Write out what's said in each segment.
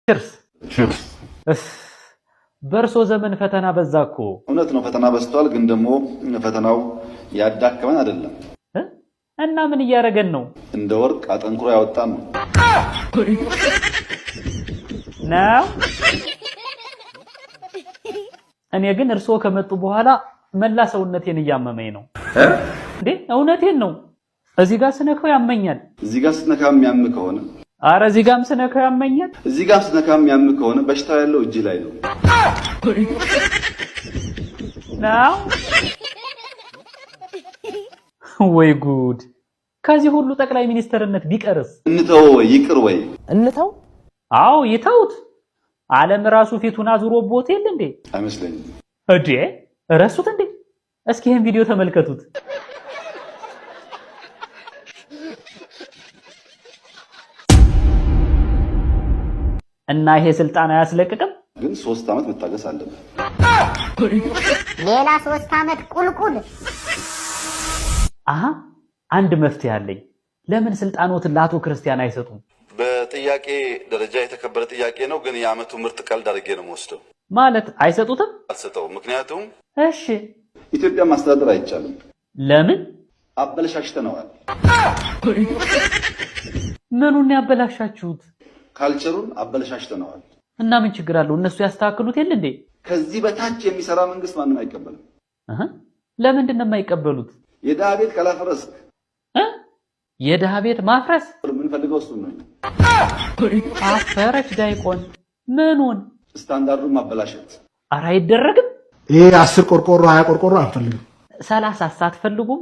ችርስ በርሶ ዘመን ፈተና በዛኮ እውነት ነው ፈተና በዝቷል ግን ደግሞ ፈተናው ያዳከመን አይደለም እና ምን እያረገን ነው እንደ ወርቅ አጠንክሮ ያወጣን ነው እኔ ግን እርሶ ከመጡ በኋላ መላ ሰውነቴን እያመመኝ ነው እንዴ እውነቴን ነው እዚህ ጋር ስነካው ያመኛል እዚህ ጋር ስነካም ያም ከሆነ አረ እዚህ ጋርም ስነካው ያመኛል እዚህ ጋር ስነካም ያም ከሆነ በሽታው ያለው እጅ ላይ ነው ናው ወይ ጉድ ከዚህ ሁሉ ጠቅላይ ሚኒስተርነት ቢቀርስ እንተው ይቅር ወይ እንተው አው ይተውት ዓለም ራሱ ፊቱን አዙሮቦት የለ እንዴ አይመስለኝም እዴ ረሱት እንዴ እስኪ ይሄን ቪዲዮ ተመልከቱት እና ይሄ ስልጣን አያስለቅቅም ግን 3 አመት መታገስ አለበት ሌላ 3 አመት ቁልቁል አንድ መፍትሄ አለኝ ለምን ስልጣኖትን ለአቶ ክርስቲያን አይሰጡም በጥያቄ ደረጃ የተከበረ ጥያቄ ነው ግን የአመቱ ምርጥ ቀልድ አድርጌ ነው የምወስደው ማለት አይሰጡትም አልሰጠው ምክንያቱም እሺ ኢትዮጵያ ማስተዳደር አይቻልም ለምን አበላሽተነዋል ምኑን ያበላሻችሁት ካልቸሩን አበላሽተነዋል እና ምን ችግር አለው እነሱ ያስተካክሉት የለ እንዴ ከዚህ በታች የሚሰራ መንግስት ማንንም አይቀበልም ለምንድን ነው የማይቀበሉት የደሃ ቤት ካላፈረስክ የደሃ ቤት ማፍረስ ምን ፈልገው እሱ ነው አፈረች ዳይቆን ምኑን ስታንዳርዱን ማበላሸት አራ አይደረግም ይሄ 10 ቆርቆሮ 20 ቆርቆሮ አንፈልግም 30 ሳትፈልጉም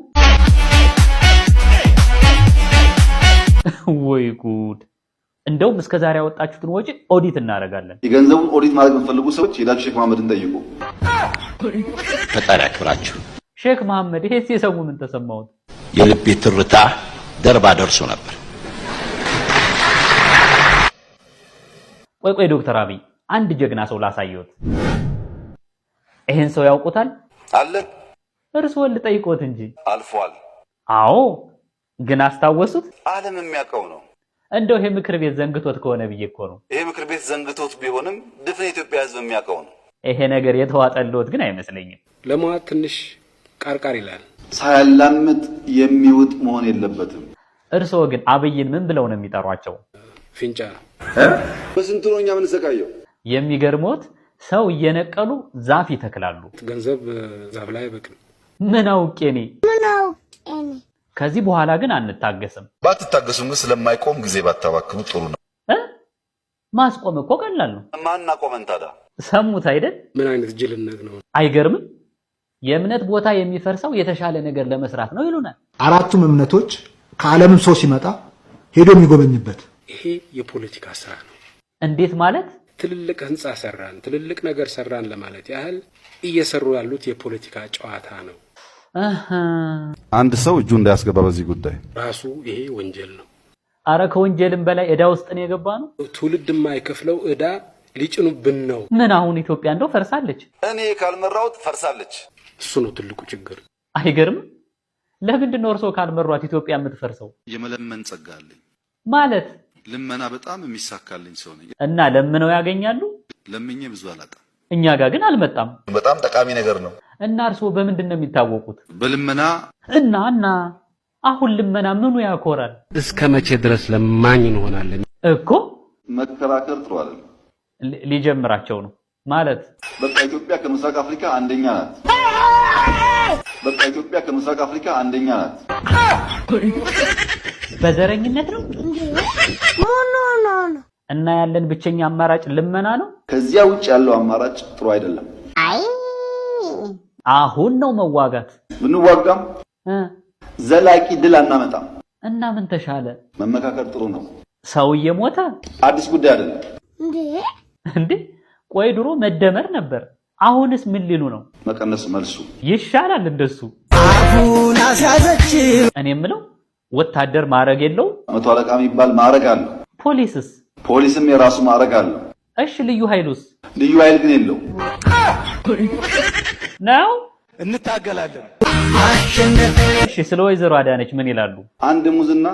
ወይ ጉድ እንደውም እስከዛሬ ያወጣችሁትን ወጪ ኦዲት እናደርጋለን የገንዘቡን ኦዲት ማድረግ የምትፈልጉ ሰዎች ሄዳችሁ ሼክ መሐመድን ጠይቁ ፈጣሪ ያክብራችሁ ሼክ መሐመድ ይሄ ሲሰሙ ምን ተሰማው የልቤ ትርታ ደርባ ደርሶ ነበር ቆይ ዶክተር አብይ አንድ ጀግና ሰው ላሳየዎት ይሄን ሰው ያውቁታል አለ እርስዎን ልጠይቆት እንጂ አልፏል አዎ ግን አስታወሱት ዓለም የሚያውቀው ነው እንደው ይሄ ምክር ቤት ዘንግቶት ከሆነ ብዬ እኮ ነው ይሄ ምክር ቤት ዘንግቶት ቢሆንም ድፍን ኢትዮጵያ ህዝብ የሚያውቀው ነው ይሄ ነገር የተዋጠልዎት ግን አይመስለኝም ለማት ትንሽ ቃርቃር ይላል ሳያላምጥ የሚውጥ መሆን የለበትም እርስዎ ግን አብይን ምን ብለው ነው የሚጠሯቸው ፊንጫ በስንቱ ነው እኛ ምን ሰቃየው የሚገርሞት ሰው እየነቀሉ ዛፍ ይተክላሉ ገንዘብ ዛፍ ላይ በቅም ምን አውቄኔ ከዚህ በኋላ ግን አንታገስም ባትታገሱም ስለማይቆም ጊዜ ባታባክኑ ጥሩ ነው ማስቆም እኮ ቀላል ነው ማንና ቆመን ታዳ ሰሙት አይደል ምን አይነት ጅልነት ነው አይገርምም የእምነት ቦታ የሚፈርሰው የተሻለ ነገር ለመስራት ነው ይሉናል አራቱም እምነቶች ከዓለምም ሰው ሲመጣ ሄዶ የሚጎበኝበት ይሄ የፖለቲካ ስራ ነው እንዴት ማለት ትልልቅ ህንጻ ሰራን ትልልቅ ነገር ሰራን ለማለት ያህል እየሰሩ ያሉት የፖለቲካ ጨዋታ ነው አንድ ሰው እጁ እንዳያስገባ በዚህ ጉዳይ ራሱ ይሄ ወንጀል ነው አረ ከወንጀልም በላይ እዳ ውስጥ ነው የገባ ነው ትውልድ የማይከፍለው እዳ ሊጭኑብን ነው ምን አሁን ኢትዮጵያ እንደው ፈርሳለች እኔ ካልመራውት ፈርሳለች እሱ ነው ትልቁ ችግር አይገርም ለምንድን ነው እርሶ ካልመሯት ኢትዮጵያ የምትፈርሰው የመለመን ጸጋ አለኝ ማለት ልመና በጣም የሚሳካልኝ ሰው ነኝ እና ለምነው ያገኛሉ ለምኜ ብዙ አላጣም እኛ ጋር ግን አልመጣም በጣም ጠቃሚ ነገር ነው እና እርሶ በምንድን ነው የሚታወቁት በልመና እና አሁን ልመና ምኑ ያኮራል እስከ መቼ ድረስ ለማኝ እንሆናለን እኮ መከራከር ጥሩ አይደለም ሊጀምራቸው ነው ማለት በቃ ኢትዮጵያ ከምስራቅ አፍሪካ አንደኛ ናት በቃ ኢትዮጵያ ከምስራቅ አፍሪካ አንደኛ ናት በዘረኝነት ነው ኖ እና ያለን ብቸኛ አማራጭ ልመና ነው ከዚያ ውጭ ያለው አማራጭ ጥሩ አይደለም አይ አሁን ነው መዋጋት ብንዋጋም ዘላቂ ድል አናመጣም እና ምን ተሻለ መመካከር ጥሩ ነው ሰው እየሞተ አዲስ ጉዳይ አይደለም እንዴ ቆይ ድሮ መደመር ነበር አሁንስ ምን ሊሉ ነው መቀነስ መልሱ ይሻላል እንደሱ አሁን አሳዘች እኔ የምለው ወታደር ማረግ የለው መቶ አለቃ የሚባል ማረግ አለ ፖሊስም የራሱ ማረግ አለ እሺ ልዩ ኃይሉስ ልዩ ኃይል ግን የለው ነው እንታገላለን እሺ ስለ ወይዘሮ አዳነች ምን ይላሉ አንድ ሙዝና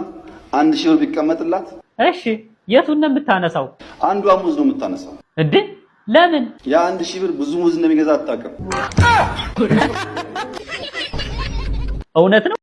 1000 ብር ቢቀመጥላት እሺ የቱን ነው የምታነሳው? አንዷ ሙዝ ነው የምታነሳው። እንዴ ለምን? የ1000 ብር ብዙ ሙዝ እንደሚገዛ አታውቅም። እውነት ነው።